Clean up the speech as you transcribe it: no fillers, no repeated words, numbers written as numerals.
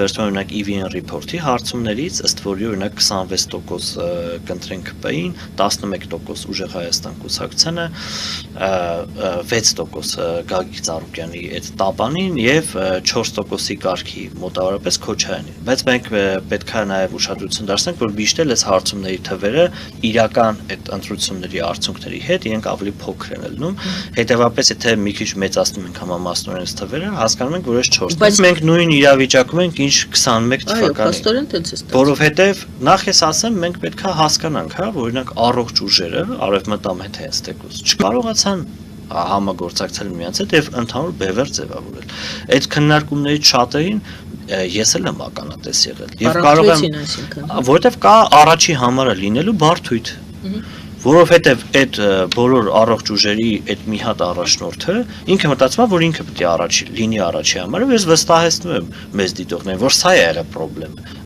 վերցնում օրինակ EVN report-ի հարցումներից, ըստ որի օրինակ 26% կընտրեն ԿՊ-ին, 11% Ուժեղ Հայաստան կուսակցությանը, 6% Գագիկ Ծառուկյանի այդ տապանին եւ 4%-ի կարգի մոտավորապես Քոչարյանին։ Բայց մենք պետք է նաեւ ուշադրություն դարձնենք, որ միշտ էլ այս հարցումների թվերը իրական այդ ընտրությունների արդյունքների հետ իրենք ավելի փոքր են ելնում։ Հետևաբար եթե մի քիչ մեծացնում ենք համամասնորեն այս թվերը, հասկանում ենք, որ այս 4%-ը բայց մենք նույն իրավիճակում ենք, ինչ 21 թվականին, որովհետև նախ ես ասեմ, մենք պետք է հասկանանք, հա, որ օրինակ առողջ ուժերը, արևմտամետ հենց տեկուս, չկարողացան համագործակցել միմյանց հետ եւ ընդհանուր բևեռ ձևավորել։ Այդ քննարկումներից շատերին ես էլ եմ ականատես եղել եւ կարող եմ, որովհետեւ կա առաջի համարը լինելու բարդույթ, որովհետեւ այդ բոլոր առողջ ուժերի այդ մի հատ առաջնորդը ինքը մտածում է, որ ինքը պետք է լինի առաջի համարը, ես վստահեցնում եմ մեզ դիտողներին, որ սա է եղել խնդրեմը։